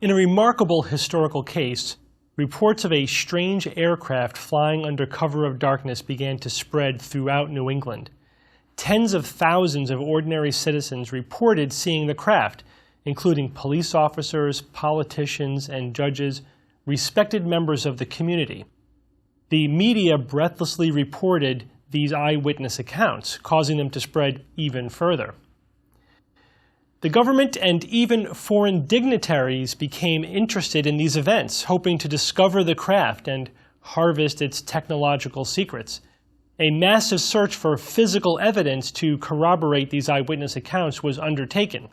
In a remarkable historical case, reports of a strange aircraft flying under cover of darkness began to spread throughout New England. Tens of thousands of ordinary citizens reported seeing the craft, including police officers, politicians, and judges, respected members of the community. The media breathlessly reported these eyewitness accounts, causing them to spread even further. The government and even foreign dignitaries became interested in these events, hoping to discover the craft and harvest its technological secrets. A massive search for physical evidence to corroborate these eyewitness accounts was undertaken.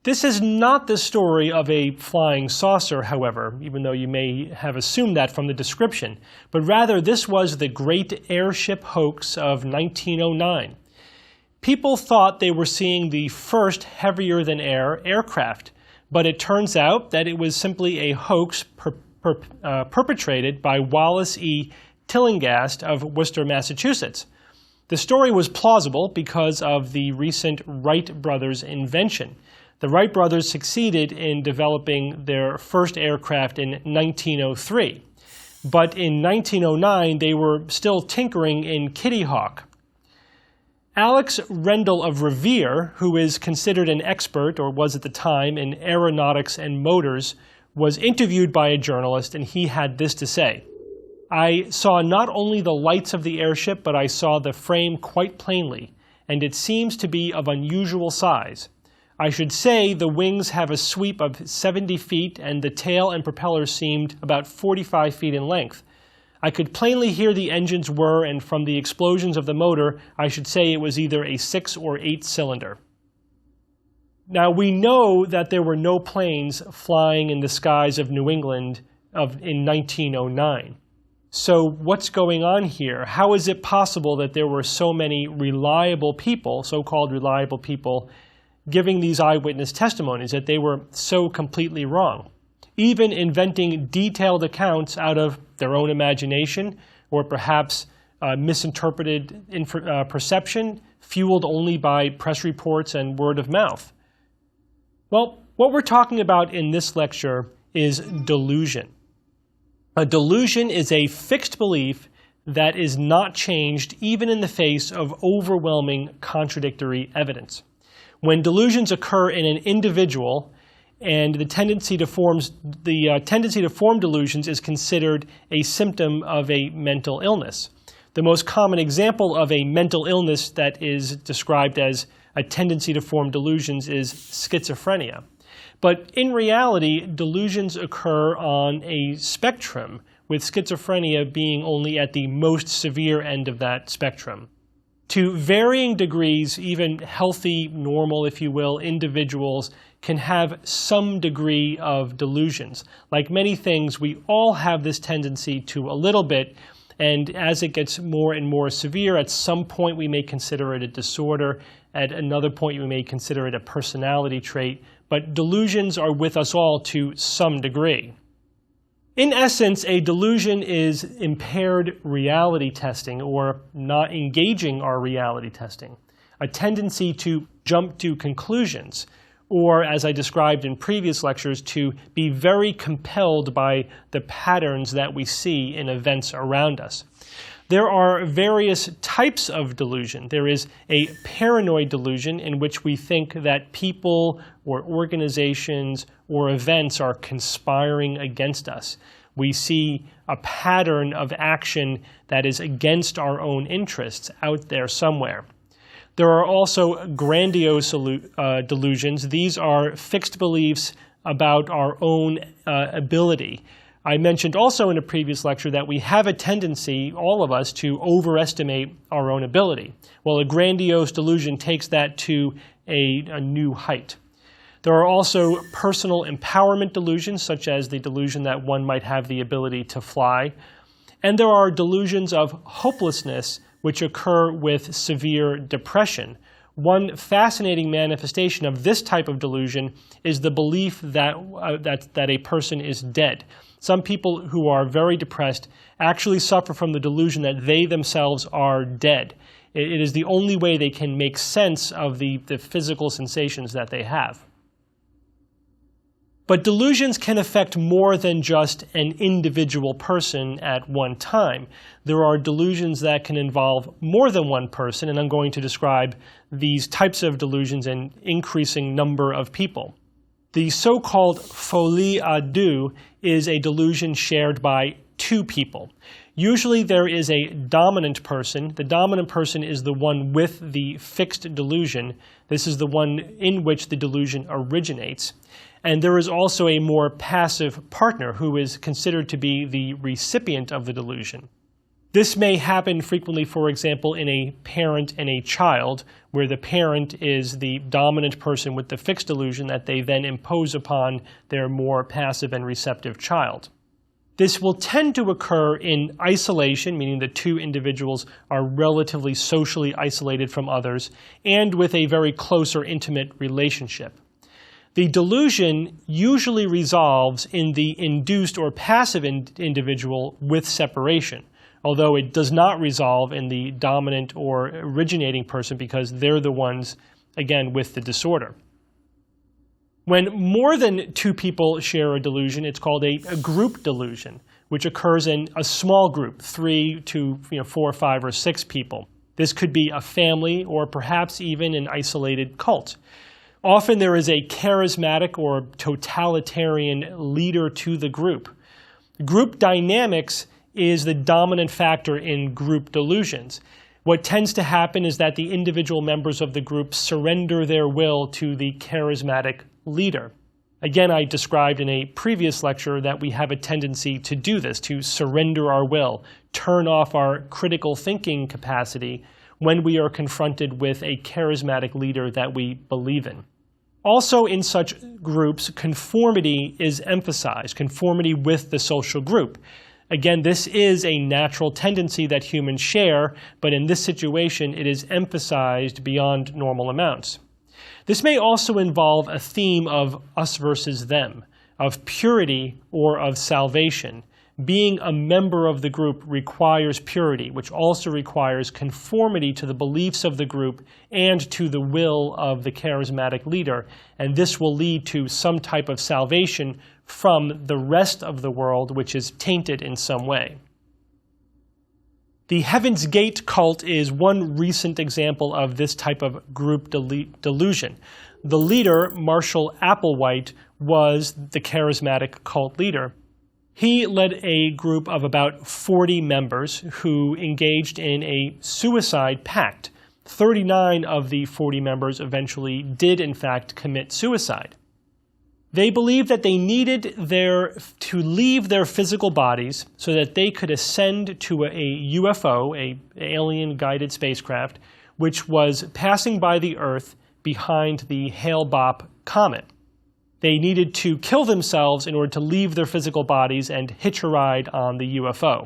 This is not the story of a flying saucer, however, even though you may have assumed that from the description, but rather this was the great airship hoax of 1909. People thought they were seeing the first heavier-than-air aircraft, but it turns out that it was simply a hoax perpetrated by Wallace E. Tillinghast of Worcester, Massachusetts. The story was plausible because of the recent Wright brothers' invention. The Wright brothers succeeded in developing their first aircraft in 1903, but in 1909 they were still tinkering in Kitty Hawk. Alex Rendell of Revere, who is considered an expert, or was at the time, in aeronautics and motors, was interviewed by a journalist, and he had this to say: "I saw not only the lights of the airship, but I saw the frame quite plainly, and it seems to be of unusual size. I should say the wings have a sweep of 70 feet, and the tail and propeller seemed about 45 feet in length. I could plainly hear the engines whir, and from the explosions of the motor, I should say it was either a 6 or 8 cylinder. Now, we know that there were no planes flying in the skies of New England in 1909. So what's going on here? How is it possible that there were so many reliable people, so-called reliable people, giving these eyewitness testimonies, that they were so completely wrong? Even inventing detailed accounts out of their own imagination, or perhaps misinterpreted perception, fueled only by press reports and word of mouth. Well, what we're talking about in this lecture is delusion. A delusion is a fixed belief that is not changed even in the face of overwhelming contradictory evidence. When delusions occur in an individual, and the tendency to form delusions is considered a symptom of a mental illness. The most common example of a mental illness that is described as a tendency to form delusions is schizophrenia. But in reality, delusions occur on a spectrum, with schizophrenia being only at the most severe end of that spectrum. To varying degrees, even healthy, normal, if you will, individuals can have some degree of delusions. Like many things, we all have this tendency to a little bit, and as it gets more and more severe, at some point we may consider it a disorder. At another point, we may consider it a personality trait. But delusions are with us all to some degree. In essence, a delusion is impaired reality testing, or not engaging our reality testing, a tendency to jump to conclusions, or, as I described in previous lectures, to be very compelled by the patterns that we see in events around us. There are various types of delusion. There is a paranoid delusion in which we think that people or organizations or events are conspiring against us. We see a pattern of action that is against our own interests out there somewhere. There are also grandiose delusions. These are fixed beliefs about our own ability. I mentioned also in a previous lecture that we have a tendency, all of us, to overestimate our own ability. Well, a grandiose delusion takes that to a new height. There are also personal empowerment delusions, such as the delusion that one might have the ability to fly. And there are delusions of hopelessness, which occur with severe depression. One fascinating manifestation of this type of delusion is the belief that a person is dead. Some people who are very depressed actually suffer from the delusion that they themselves are dead. It is the only way they can make sense of the physical sensations that they have. But delusions can affect more than just an individual person at one time. There are delusions that can involve more than one person, and I'm going to describe these types of delusions in increasing number of people. The so-called folie à deux is a delusion shared by two people. Usually there is a dominant person. The dominant person is the one with the fixed delusion. This is the one in which the delusion originates. And there is also a more passive partner who is considered to be the recipient of the delusion. This may happen frequently, for example, in a parent and a child, where the parent is the dominant person with the fixed delusion that they then impose upon their more passive and receptive child. This will tend to occur in isolation, meaning the two individuals are relatively socially isolated from others, and with a very close or intimate relationship. The delusion usually resolves in the induced or passive individual with separation, although it does not resolve in the dominant or originating person because they're the ones, again, with the disorder. When more than two people share a delusion, it's called a group delusion, which occurs in a small group, 3 to 4, 5, or 6 people. This could be a family or perhaps even an isolated cult. Often there is a charismatic or totalitarian leader to the group. Group dynamics is the dominant factor in group delusions. What tends to happen is that the individual members of the group surrender their will to the charismatic leader. Again, I described in a previous lecture that we have a tendency to do this, to surrender our will, turn off our critical thinking capacity when we are confronted with a charismatic leader that we believe in. Also, in such groups, conformity is emphasized, conformity with the social group. Again, this is a natural tendency that humans share, but in this situation, it is emphasized beyond normal amounts. This may also involve a theme of us versus them, of purity or of salvation. Being a member of the group requires purity, which also requires conformity to the beliefs of the group and to the will of the charismatic leader, and this will lead to some type of salvation from the rest of the world, which is tainted in some way. The Heaven's Gate cult is one recent example of this type of group delusion. The leader, Marshall Applewhite, was the charismatic cult leader. He led a group of about 40 members who engaged in a suicide pact. 39 of the 40 members eventually did, in fact, commit suicide. They believed that they needed to leave their physical bodies so that they could ascend to a UFO, an alien-guided spacecraft, which was passing by the Earth behind the Hale-Bopp comet. They needed to kill themselves in order to leave their physical bodies and hitch a ride on the UFO.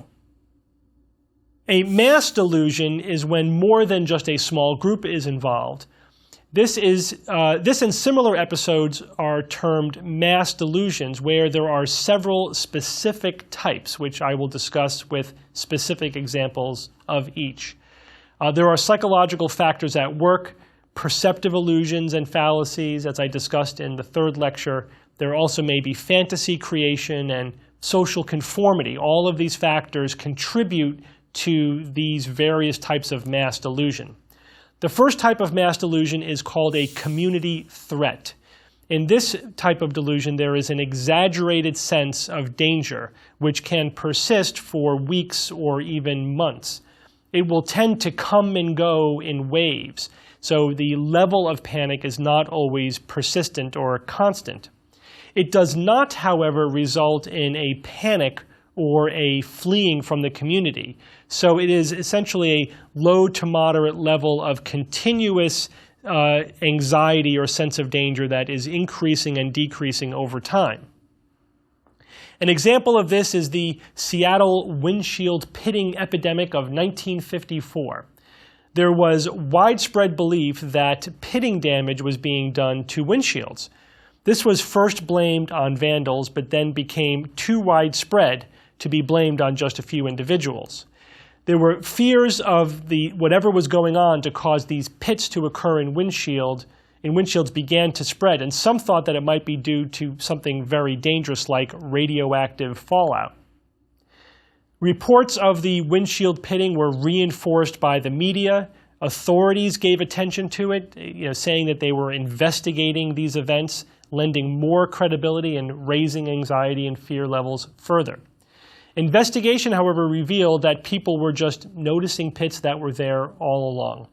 A mass delusion is when more than just a small group is involved. This and similar episodes are termed mass delusions, where there are several specific types, which I will discuss with specific examples of each. There are psychological factors at work, perceptive illusions and fallacies, as I discussed in the third lecture. There also may be fantasy creation and social conformity. All of these factors contribute to these various types of mass delusion. The first type of mass delusion is called a community threat. In this type of delusion, there is an exaggerated sense of danger, which can persist for weeks or even months. It will tend to come and go in waves, so the level of panic is not always persistent or constant. It does not, however, result in a panic or a fleeing from the community. So it is essentially a low to moderate level of continuous anxiety or sense of danger that is increasing and decreasing over time. An example of this is the Seattle windshield pitting epidemic of 1954. There was widespread belief that pitting damage was being done to windshields. This was first blamed on vandals, but then became too widespread to be blamed on just a few individuals. There were fears of whatever was going on to cause these pits to occur in windshields in windshields began to spread, and some thought that it might be due to something very dangerous like radioactive fallout. Reports of the windshield pitting were reinforced by the media. Authorities gave attention to it, saying that they were investigating these events, lending more credibility and raising anxiety and fear levels further. Investigation, however, revealed that people were just noticing pits that were there all along.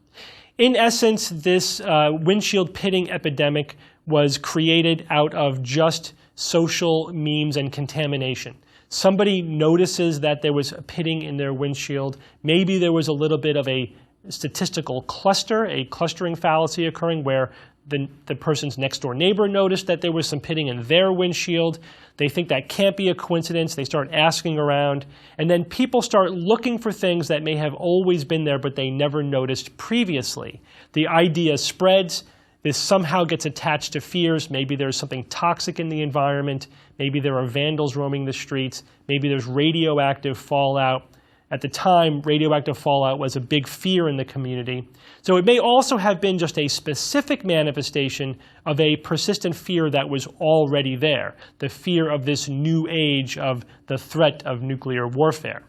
In essence, this windshield pitting epidemic was created out of just social memes and contamination. Somebody notices that there was a pitting in their windshield. Maybe there was a little bit of a statistical cluster, a clustering fallacy occurring where the person's next door neighbor noticed that there was some pitting in their windshield. They think that can't be a coincidence. They start asking around. And then people start looking for things that may have always been there, but they never noticed previously. The idea spreads. This somehow gets attached to fears. Maybe there's something toxic in the environment. Maybe there are vandals roaming the streets. Maybe there's radioactive fallout. At the time, radioactive fallout was a big fear in the community. So it may also have been just a specific manifestation of a persistent fear that was already there, the fear of this new age of the threat of nuclear warfare.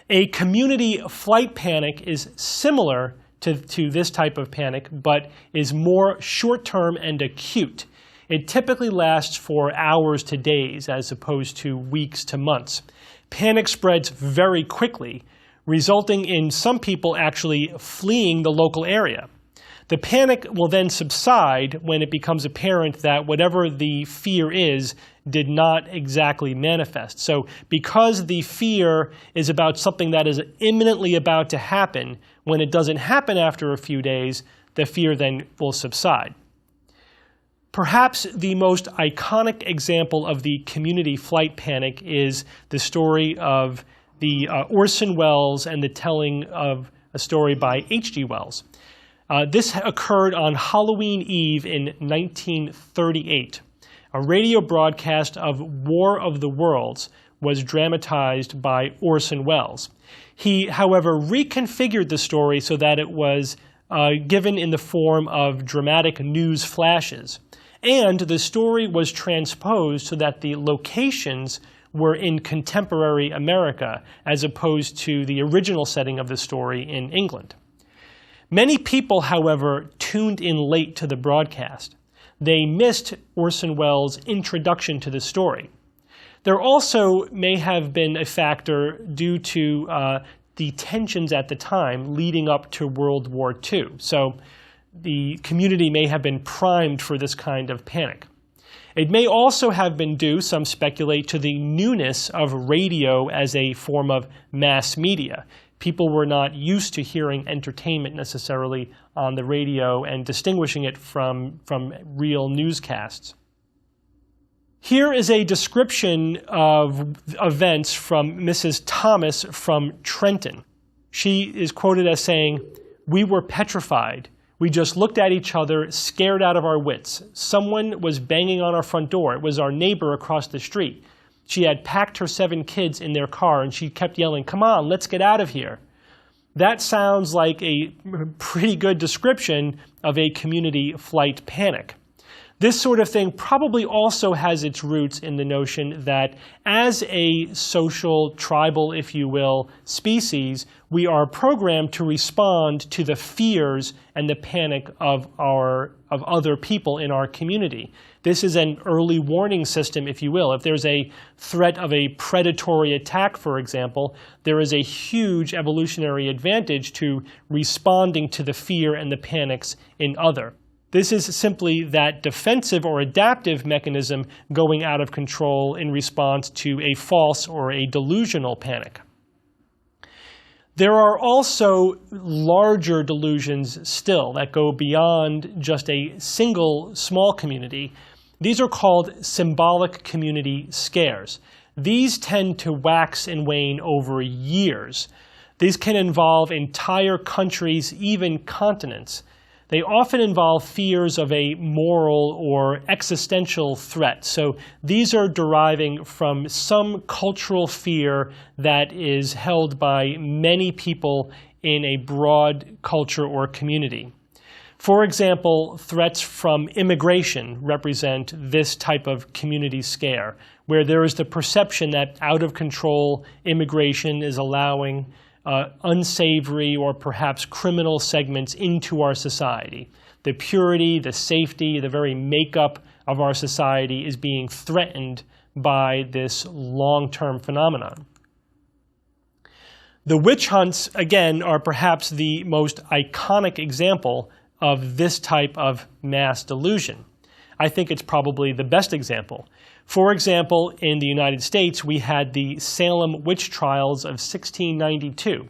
A community flight panic is similar to this type of panic, but is more short-term and acute. It typically lasts for hours to days as opposed to weeks to months. Panic spreads very quickly, resulting in some people actually fleeing the local area. The panic will then subside when it becomes apparent that whatever the fear is did not exactly manifest. So because the fear is about something that is imminently about to happen, when it doesn't happen after a few days, the fear then will subside. Perhaps the most iconic example of the community flight panic is the story of the Orson Welles and the telling of a story by H.G. Wells. This occurred on Halloween Eve in 1938. A radio broadcast of War of the Worlds was dramatized by Orson Welles. He, however, reconfigured the story so that it was given in the form of dramatic news flashes. And the story was transposed so that the locations were in contemporary America as opposed to the original setting of the story in England. Many people, however, tuned in late to the broadcast. They missed Orson Welles' introduction to the story. There also may have been a factor due to the tensions at the time leading up to World War II. So the community may have been primed for this kind of panic. It may also have been due, some speculate, to the newness of radio as a form of mass media. People were not used to hearing entertainment necessarily on the radio and distinguishing it from real newscasts. Here is a description of events from Mrs. Thomas from Trenton. She is quoted as saying, "We were petrified. We just looked at each other, scared out of our wits. Someone was banging on our front door. It was our neighbor across the street. She had packed her 7 kids in their car, and she kept yelling, 'Come on, let's get out of here.'" That sounds like a pretty good description of a community flight panic. This sort of thing probably also has its roots in the notion that as a social, tribal, if you will, species, we are programmed to respond to the fears and the panic of other people in our community. This is an early warning system, if you will. If there's a threat of a predatory attack, for example, there is a huge evolutionary advantage to responding to the fear and the panics in other. This is simply that defensive or adaptive mechanism going out of control in response to a false or a delusional panic. There are also larger delusions still that go beyond just a single small community. These are called symbolic community scares. These tend to wax and wane over years. These can involve entire countries, even continents. They often involve fears of a moral or existential threat. So these are deriving from some cultural fear that is held by many people in a broad culture or community. For example, threats from immigration represent this type of community scare, where there is the perception that out-of-control immigration is allowing unsavory or perhaps criminal segments into our society. The purity, the safety, the very makeup of our society is being threatened by this long-term phenomenon. The witch hunts, again, are perhaps the most iconic example of this type of mass delusion. I think it's probably the best example. For example, in the United States, we had the Salem witch trials of 1692,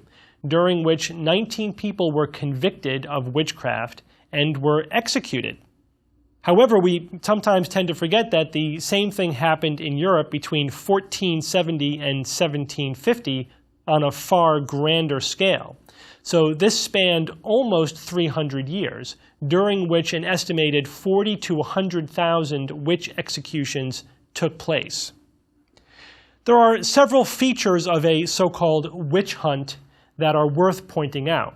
during which 19 people were convicted of witchcraft and were executed. However, we sometimes tend to forget that the same thing happened in Europe between 1470 and 1750 on a far grander scale. So this spanned almost 300 years, during which an estimated 40 to 100,000 witch executions took place. There are several features of a so-called witch hunt that are worth pointing out.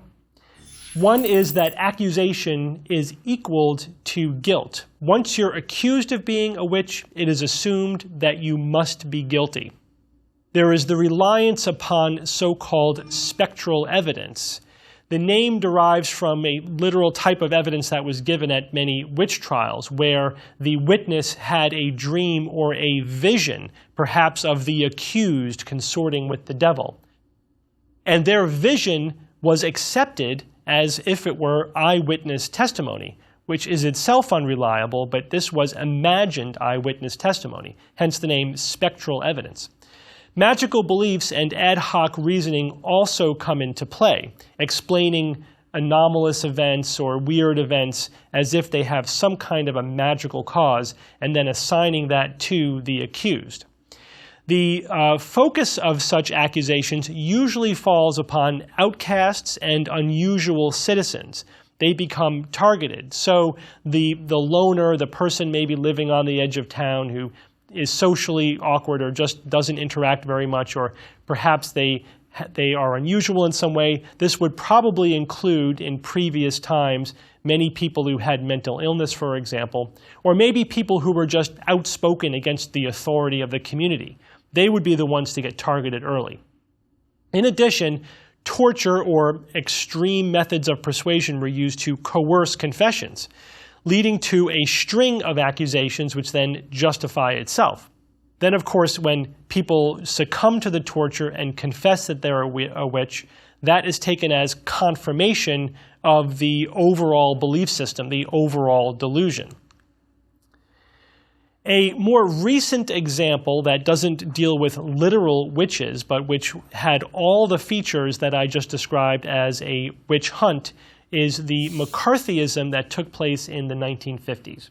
One is that accusation is equaled to guilt. Once you're accused of being a witch, it is assumed that you must be guilty. There is the reliance upon so-called spectral evidence. The name derives from a literal type of evidence that was given at many witch trials, where the witness had a dream or a vision, perhaps of the accused consorting with the devil. And their vision was accepted as if it were eyewitness testimony, which is itself unreliable, but this was imagined eyewitness testimony, hence the name spectral evidence. Magical beliefs and ad hoc reasoning also come into play, explaining anomalous events or weird events as if they have some kind of a magical cause, and then assigning that to the accused. The focus of such accusations usually falls upon outcasts and unusual citizens. They become targeted. So the loner, the person maybe living on the edge of town who is socially awkward or just doesn't interact very much, or perhaps they are unusual in some way. This would probably include, in previous times, many people who had mental illness, for example, or maybe people who were just outspoken against the authority of the community. They would be the ones to get targeted early. In addition, torture or extreme methods of persuasion were used to coerce confessions, leading to a string of accusations which then justify itself. Then, of course, when people succumb to the torture and confess that they're a witch, that is taken as confirmation of the overall belief system, the overall delusion. A more recent example that doesn't deal with literal witches, but which had all the features that I just described as a witch hunt, is the McCarthyism that took place in the 1950s.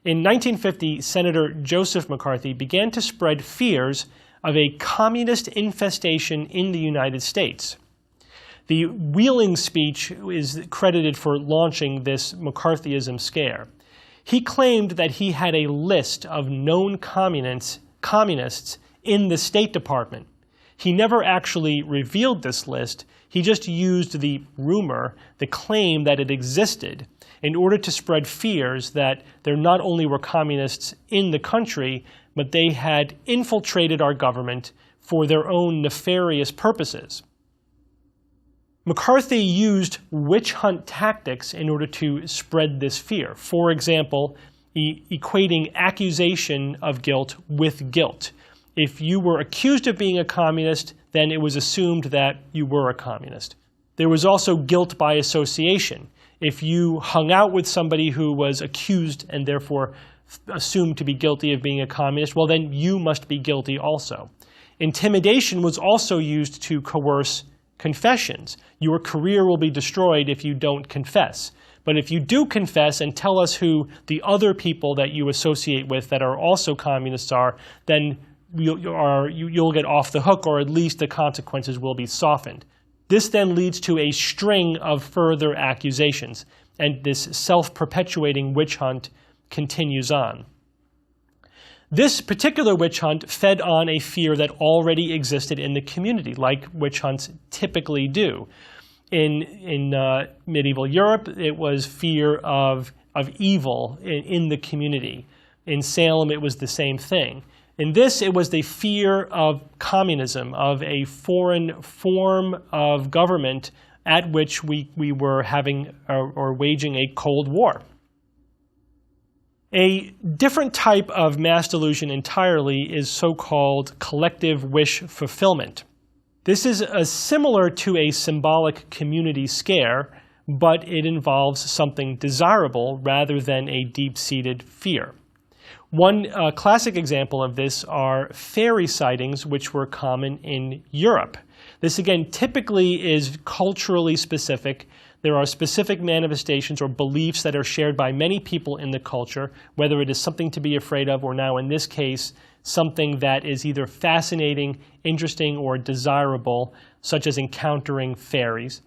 In 1950, Senator Joseph McCarthy began to spread fears of a communist infestation in the United States. The Wheeling speech is credited for launching this McCarthyism scare. He claimed that he had a list of known communists in the State Department. He never actually revealed this list. He just used the rumor, the claim that it existed, in order to spread fears that there not only were communists in the country, but they had infiltrated our government for their own nefarious purposes. McCarthy used witch hunt tactics in order to spread this fear. For example, equating accusation of guilt with guilt. If you were accused of being a communist, then it was assumed that you were a communist. There was also guilt by association. If you hung out with somebody who was accused and therefore assumed to be guilty of being a communist, well, then you must be guilty also. Intimidation was also used to coerce confessions. Your career will be destroyed if you don't confess. But if you do confess and tell us who the other people that you associate with that are also communists are, then you'll get off the hook, or at least the consequences will be softened. This then leads to a string of further accusations, and this self-perpetuating witch hunt continues on. This particular witch hunt fed on a fear that already existed in the community, like witch hunts typically do. In medieval Europe, it was fear of evil in the community. In Salem, it was the same thing. In this, it was the fear of communism, of a foreign form of government at which we were having or waging a Cold War. A different type of mass delusion entirely is so-called collective wish fulfillment. This is similar to a symbolic community scare, but it involves something desirable rather than a deep-seated fear. One classic example of this are fairy sightings, which were common in Europe. This, again, typically is culturally specific. There are specific manifestations or beliefs that are shared by many people in the culture, whether it is something to be afraid of or now, in this case, something that is either fascinating, interesting, or desirable, such as encountering fairies.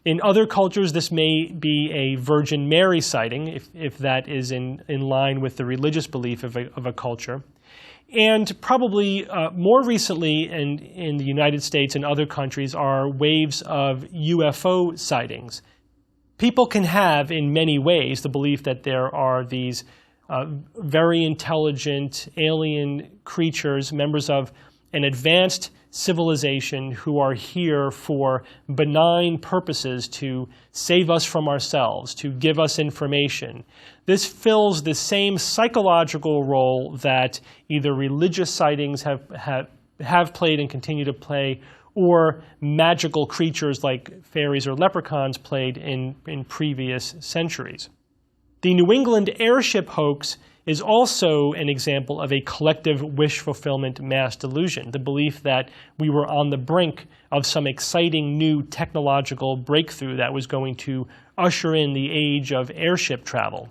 In other cultures, this may be a Virgin Mary sighting, if that is in line with the religious belief of a culture. And probably more recently in the United States and other countries are waves of UFO sightings. People can have, in many ways, the belief that there are these very intelligent alien creatures, members of an advanced civilization who are here for benign purposes to save us from ourselves, to give us information. This fills the same psychological role that either religious sightings have played and continue to play, or magical creatures like fairies or leprechauns played in previous centuries. The New England airship hoax is also an example of a collective wish fulfillment mass delusion, the belief that we were on the brink of some exciting new technological breakthrough that was going to usher in the age of airship travel.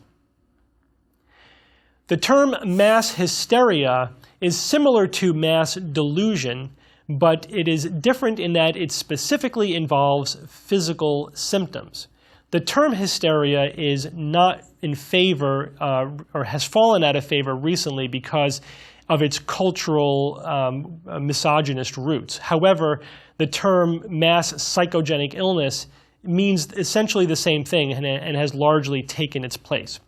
The term mass hysteria is similar to mass delusion, but it is different in that it specifically involves physical symptoms. The term hysteria is not in favor or has fallen out of favor recently because of its cultural misogynist roots. However, the term mass psychogenic illness means essentially the same thing and has largely taken its place.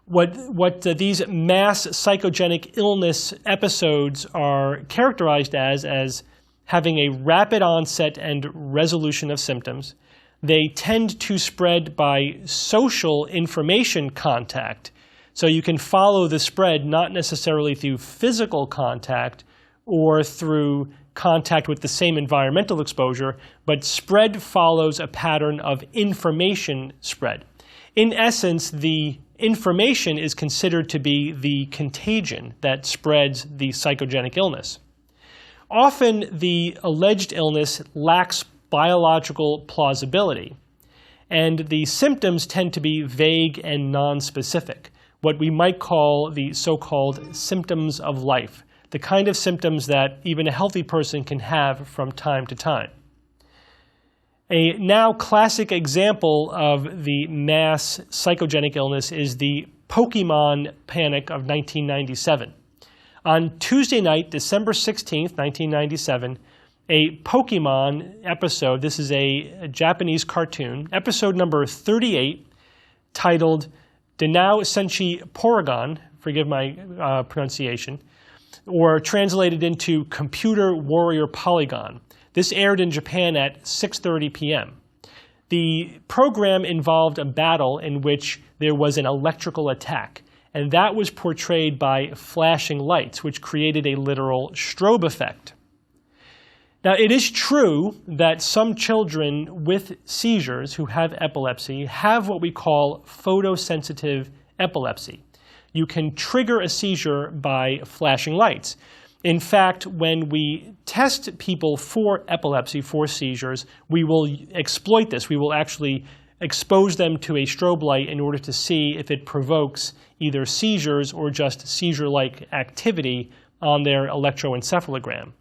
What these mass psychogenic illness episodes are characterized as having a rapid onset and resolution of symptoms. They tend to spread by social information contact. So you can follow the spread not necessarily through physical contact or through contact with the same environmental exposure, but spread follows a pattern of information spread. In essence, the information is considered to be the contagion that spreads the psychogenic illness. Often the alleged illness lacks biological plausibility, and the symptoms tend to be vague and nonspecific, what we might call the so-called symptoms of life, the kind of symptoms that even a healthy person can have from time to time. A now classic example of the mass psychogenic illness is the Pokemon panic of 1997. On Tuesday night, December 16th, 1997, a Pokemon episode, this is a Japanese cartoon, episode number 38, titled Denao Senshi Porygon, forgive my pronunciation, or translated into Computer Warrior Polygon. This aired in Japan at 6:30 p.m. The program involved a battle in which there was an electrical attack, and that was portrayed by flashing lights, which created a literal strobe effect. Now, it is true that some children with seizures who have epilepsy have what we call photosensitive epilepsy. You can trigger a seizure by flashing lights. In fact, when we test people for epilepsy, for seizures, we will exploit this. We will actually expose them to a strobe light in order to see if it provokes either seizures or just seizure-like activity on their electroencephalogram.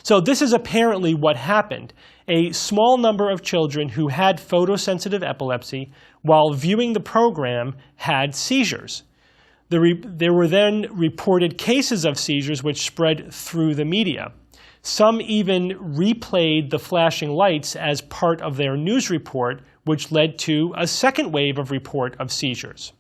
So this is apparently what happened. A small number of children who had photosensitive epilepsy, while viewing the program, had seizures. There were then reported cases of seizures which spread through the media. Some even replayed the flashing lights as part of their news report, which led to a second wave of report of seizures.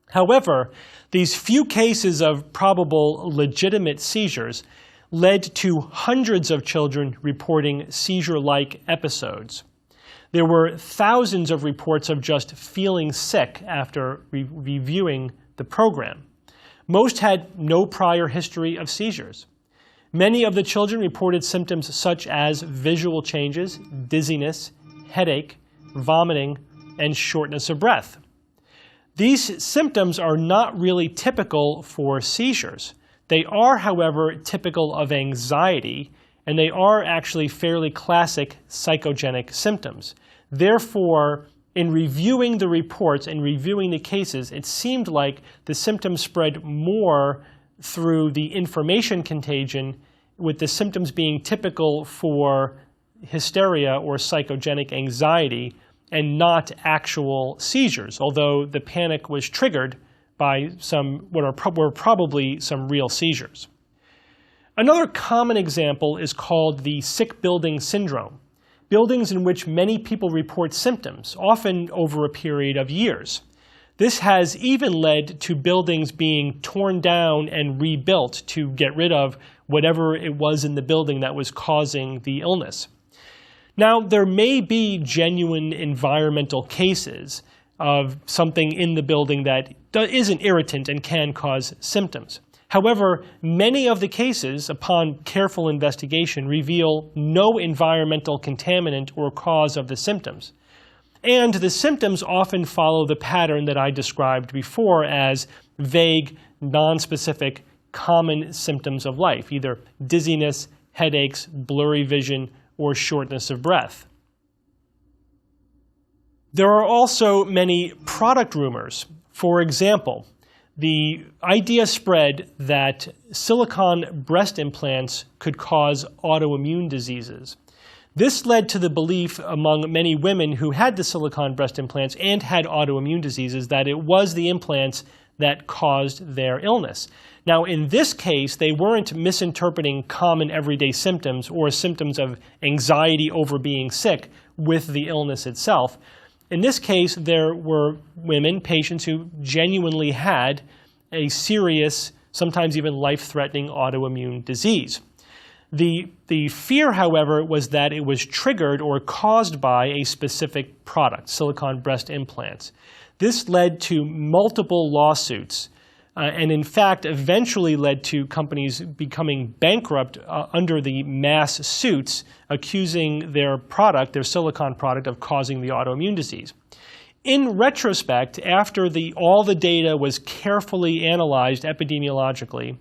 However, these few cases of probable legitimate seizures led to hundreds of children reporting seizure-like episodes. There were thousands of reports of just feeling sick after reviewing the program. Most had no prior history of seizures. Many of the children reported symptoms such as visual changes, dizziness, headache, vomiting, and shortness of breath. These symptoms are not really typical for seizures. They are, however, typical of anxiety, and they are actually fairly classic psychogenic symptoms. Therefore, in reviewing the reports and reviewing the cases, it seemed like the symptoms spread more through the information contagion, with the symptoms being typical for hysteria or psychogenic anxiety and not actual seizures, although the panic was triggered by what were probably some real seizures. Another common example is called the sick building syndrome, buildings in which many people report symptoms, often over a period of years. This has even led to buildings being torn down and rebuilt to get rid of whatever it was in the building that was causing the illness. Now, there may be genuine environmental cases of something in the building that is an irritant and can cause symptoms. However, many of the cases, upon careful investigation, reveal no environmental contaminant or cause of the symptoms. And the symptoms often follow the pattern that I described before as vague, nonspecific, common symptoms of life, either dizziness, headaches, blurry vision, or shortness of breath. There are also many product rumors. For example, the idea spread that silicone breast implants could cause autoimmune diseases. This led to the belief among many women who had the silicone breast implants and had autoimmune diseases that it was the implants that caused their illness. Now, in this case, they weren't misinterpreting common everyday symptoms or symptoms of anxiety over being sick with the illness itself. In this case, there were women, patients, who genuinely had a serious, sometimes even life-threatening autoimmune disease. The fear, however, was that it was triggered or caused by a specific product, silicone breast implants. This led to multiple lawsuits and in fact eventually led to companies becoming bankrupt under the mass suits accusing their product, their silicone product, of causing the autoimmune disease. In retrospect, after all the data was carefully analyzed epidemiologically,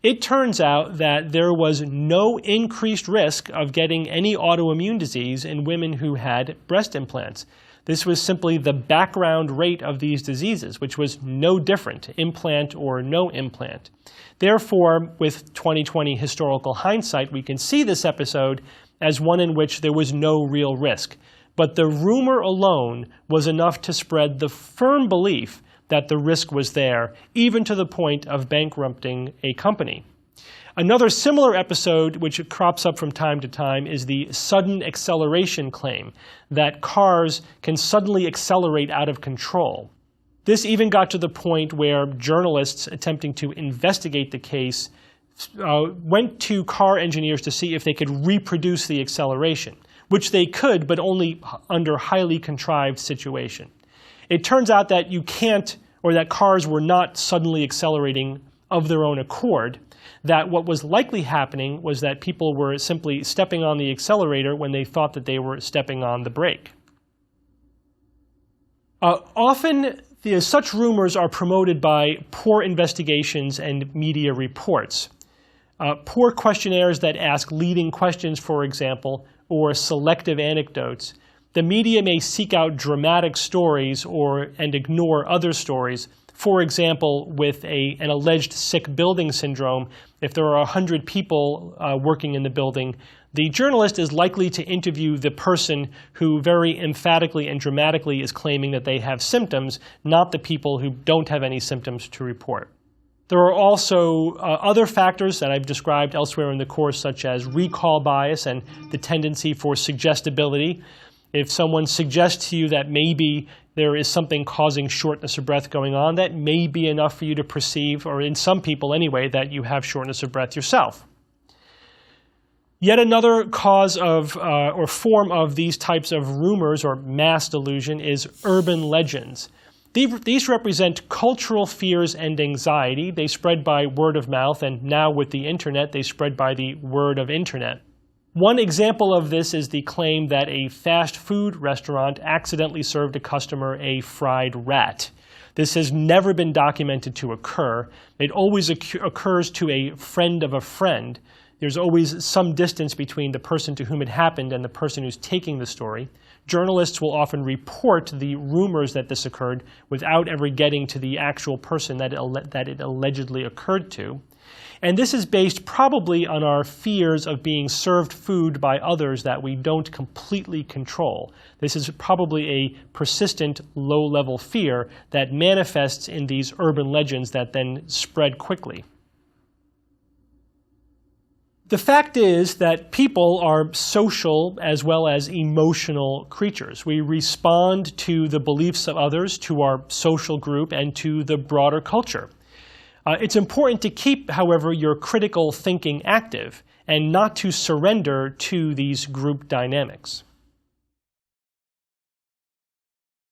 it turns out that there was no increased risk of getting any autoimmune disease in women who had breast implants. This was simply the background rate of these diseases, which was no different, implant or no implant. Therefore, with 2020 historical hindsight, we can see this episode as one in which there was no real risk. But the rumor alone was enough to spread the firm belief that the risk was there, even to the point of bankrupting a company. Another similar episode, which crops up from time to time, is the sudden acceleration claim, that cars can suddenly accelerate out of control. This even got to the point where journalists attempting to investigate the case went to car engineers to see if they could reproduce the acceleration, which they could, but only under highly contrived situation. It turns out that you can't, or that cars were not suddenly accelerating of their own accord, that what was likely happening was that people were simply stepping on the accelerator when they thought that they were stepping on the brake. Often, such rumors are promoted by poor investigations and media reports. Poor questionnaires that ask leading questions, for example, or selective anecdotes. The media may seek out dramatic stories and ignore other stories. For example, with an alleged sick building syndrome, if there are 100 people working in the building, the journalist is likely to interview the person who very emphatically and dramatically is claiming that they have symptoms, not the people who don't have any symptoms to report. There are also other factors that I've described elsewhere in the course, such as recall bias and the tendency for suggestibility. If someone suggests to you that maybe there is something causing shortness of breath going on, that may be enough for you to perceive, or in some people anyway, that you have shortness of breath yourself. Yet another cause of or form of these types of rumors or mass delusion is urban legends. These represent cultural fears and anxiety. They spread by word of mouth, and now with the internet, they spread by the word of internet. One example of this is the claim that a fast food restaurant accidentally served a customer a fried rat. This has never been documented to occur. It always occurs to a friend of a friend. There's always some distance between the person to whom it happened and the person who's taking the story. Journalists will often report the rumors that this occurred without ever getting to the actual person that it allegedly occurred to. And this is based probably on our fears of being served food by others that we don't completely control. This is probably a persistent low-level fear that manifests in these urban legends that then spread quickly. The fact is that people are social as well as emotional creatures. We respond to the beliefs of others, to our social group, and to the broader culture. It's important to keep, however, your critical thinking active and not to surrender to these group dynamics.